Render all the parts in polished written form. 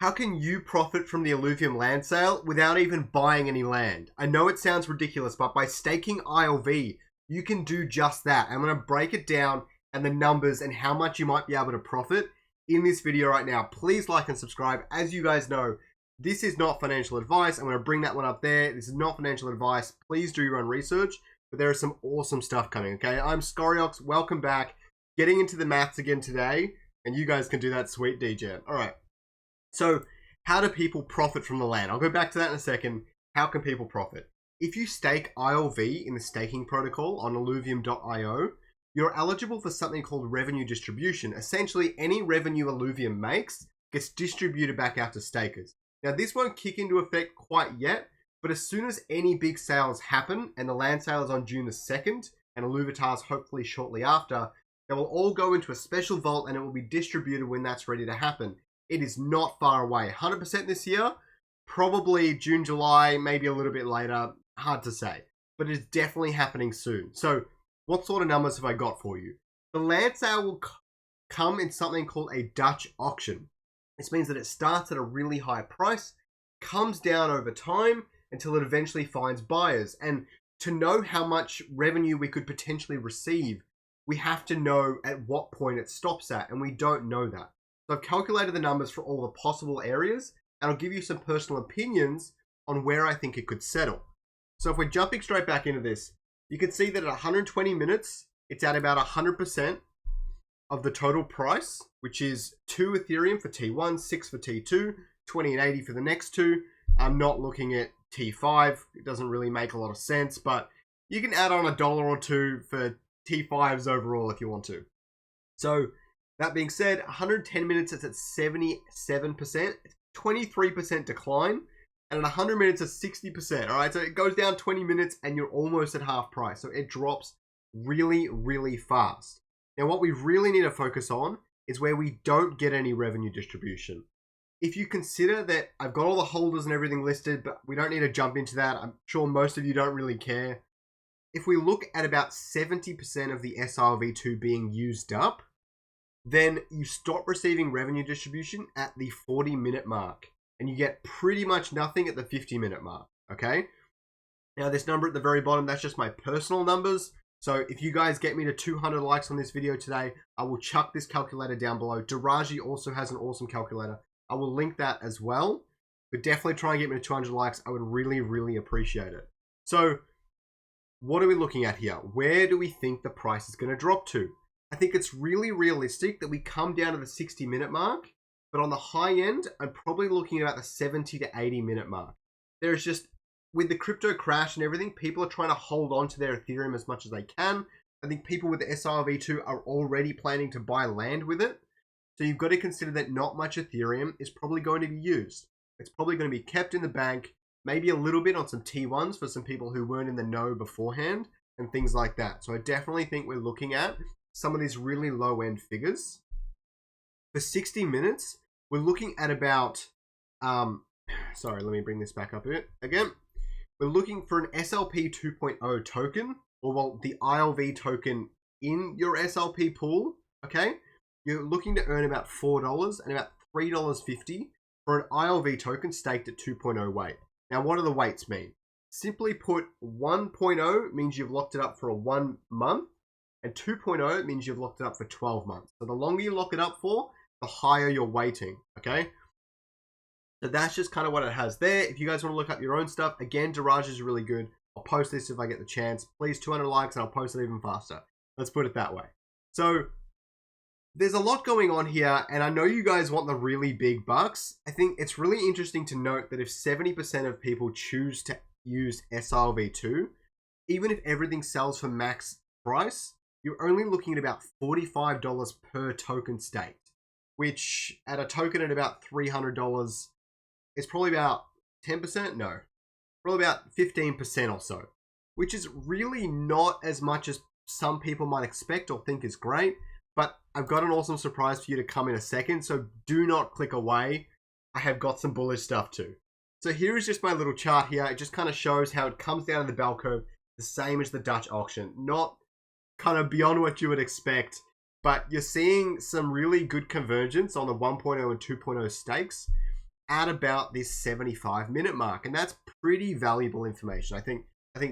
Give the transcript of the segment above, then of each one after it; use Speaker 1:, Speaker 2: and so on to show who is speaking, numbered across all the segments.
Speaker 1: How can you profit from the Illuvium Land Sale without even buying any land? I know it sounds ridiculous, but by staking ILV, you can do just that. I'm going to break it down and the numbers and how much you might be able to profit in this video right now. Please like and subscribe. As you guys know, this is not financial advice. I'm going to bring that one up there. This is not financial advice. Please do your own research, but there is some awesome stuff coming, okay? I'm Scoriox. Welcome back. Getting into the maths again today, and you guys can do that sweet DJ. All right. So how do people profit from the land? I'll go back to that in a second. How can people profit? If you stake ILV in the staking protocol on Illuvium.io, you're eligible for something called revenue distribution. Essentially, any revenue Illuvium makes gets distributed back out to stakers. Now, this won't kick into effect quite yet, but as soon as any big sales happen, and the land sale is on June the 2nd, and Illuvitar's hopefully shortly after, they will all go into a special vault and it will be distributed when that's ready to happen. It is not far away. 100% this year, probably June, July, maybe a little bit later. Hard to say, but it is definitely happening soon. So what sort of numbers have I got for you? The land sale will come in something called a Dutch auction. This means that it starts at a really high price, comes down over time until it eventually finds buyers. And to know how much revenue we could potentially receive, we have to know at what point it stops at, and we don't know that. So I've calculated the numbers for all the possible areas, and I'll give you some personal opinions on where I think it could settle. So if we're jumping straight back into this, you can see that at 120 minutes, it's at about 100% of the total price, which is 2 Ethereum for T1, 6 for T2, 20 and 80 for the next two. I'm not looking at T5. It doesn't really make a lot of sense, but you can add on $1 or $2 for T5s overall if you want to. So that being said, 110 minutes is at 77%, 23% decline, and at 100 minutes it's 60%. All right, so it goes down 20 minutes and you're almost at half price. So it drops really, really fast. Now, what we really need to focus on is where we don't get any revenue distribution. If you consider that I've got all the holders and everything listed, but we don't need to jump into that. I'm sure most of you don't really care. If we look at about 70% of the SILV2 being used up, then you stop receiving revenue distribution at the 40-minute mark, and you get pretty much nothing at the 50-minute mark, okay? Now, this number at the very bottom, that's just my personal numbers. So if you guys get me to 200 likes on this video today, I will chuck this calculator down below. Daraji also has an awesome calculator. I will link that as well, but definitely try and get me to 200 likes. I would really, really appreciate it. So what are we looking at here? Where do we think the price is going to drop to? I think it's really realistic that we come down to the 60-minute mark, but on the high end, I'm probably looking at about the 70 to 80-minute mark. There's just, with the crypto crash and everything, people are trying to hold on to their Ethereum as much as they can. I think people with the SILV2 are already planning to buy land with it. So you've got to consider that not much Ethereum is probably going to be used. It's probably going to be kept in the bank, maybe a little bit on some T1s for some people who weren't in the know beforehand and things like that. So I definitely think we're looking at some of these really low-end figures. For 60 minutes, we're looking at about, sorry, let me bring this back up again. We're looking for an SLP 2.0 token, or well, the ILV token in your SLP pool, okay? You're looking to earn about $4 and about $3.50 for an ILV token staked at 2.0 weight. Now, what do the weights mean? Simply put, 1.0 means you've locked it up for 1 month, and 2.0 means you've locked it up for 12 months. So the longer you lock it up for, the higher your weighting, okay? So that's just kind of what it has there. If you guys want to look up your own stuff, again, Daraj is really good. I'll post this if I get the chance. Please, 200 likes and I'll post it even faster. Let's put it that way. So there's a lot going on here, and I know you guys want the really big bucks. I think it's really interesting to note that if 70% of people choose to use SILV2, even if everything sells for max price, you're only looking at about $45 per token staked, which at a token at about $300 is probably about 10%? No, probably about 15% or so, which is really not as much as some people might expect or think is great. But I've got an awesome surprise for you to come in a second, so do not click away. I have got some bullish stuff too. So here is just my little chart here. It just kind of shows how it comes down the bell curve, the same as the Dutch auction. Not kind of beyond what you would expect, but you're seeing some really good convergence on the 1.0 and 2.0 stakes. at about this 75-minute mark, and that's pretty valuable information. I think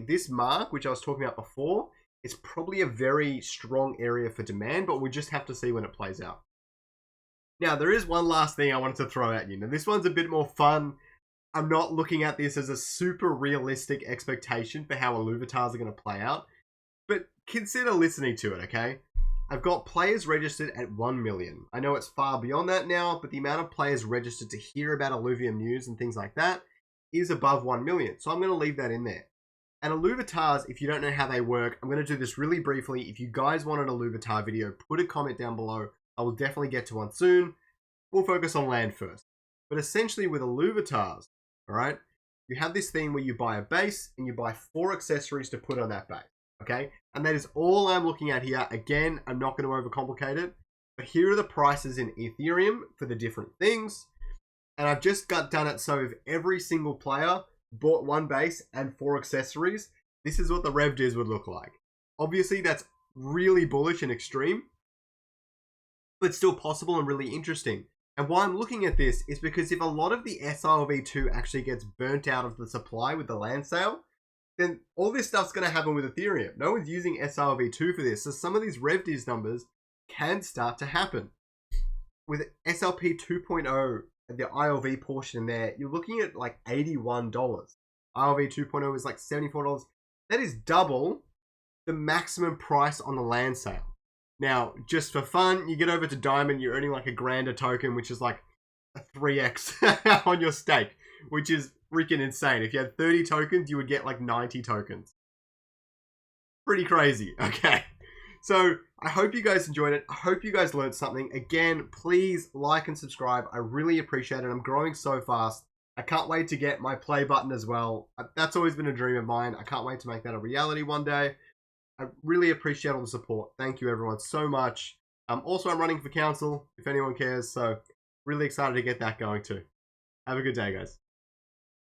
Speaker 1: this mark, which I was talking about before, is probably a very strong area for demand, but we just have to see when it plays out. Now, there is one last thing I wanted to throw at you. Now, this one's a bit more fun. I'm not looking at this as a super realistic expectation for how Illuviums are going to play out, but consider listening to it, okay? I've got players registered at 1 million. I know it's far beyond that now, but the amount of players registered to hear about Illuvium news and things like that is above 1 million. So I'm going to leave that in there. And Illuviums, if you don't know how they work, I'm going to do this really briefly. If you guys want an Illuvium video, put a comment down below. I will definitely get to one soon. We'll focus on land first. But essentially with Illuviums, all right, you have this thing where you buy a base and you buy 4 accessories to put on that base. Okay, and that is all I'm looking at here. Again, I'm not going to overcomplicate it, but here are the prices in Ethereum for the different things. And I've just done it so if every single player bought 1 base and 4 accessories, this is what the revdis would look like. Obviously, that's really bullish and extreme, but still possible and really interesting. And why I'm looking at this is because if a lot of the SILV2 actually gets burnt out of the supply with the land sale, then all this stuff's going to happen with Ethereum. No one's using SILV2 for this, so some of these revdis numbers can start to happen. With SLP 2.0, the ILV portion in there, you're looking at like $81. ILV 2.0 is like $74. That is double the maximum price on the land sale. Now, just for fun, you get over to Diamond, you're earning like $1,000 a token, which is like a 3x on your stake, which is freaking insane. If you had 30 tokens, you would get like 90 tokens. Pretty crazy. Okay. So I hope you guys enjoyed it. I hope you guys learned something. Again, please like and subscribe. I really appreciate it. I'm growing so fast. I can't wait to get my play button as well. That's always been a dream of mine. I can't wait to make that a reality one day. I really appreciate all the support. Thank you everyone so much. Also, I'm running for council if anyone cares. So really excited to get that going too. Have a good day, guys.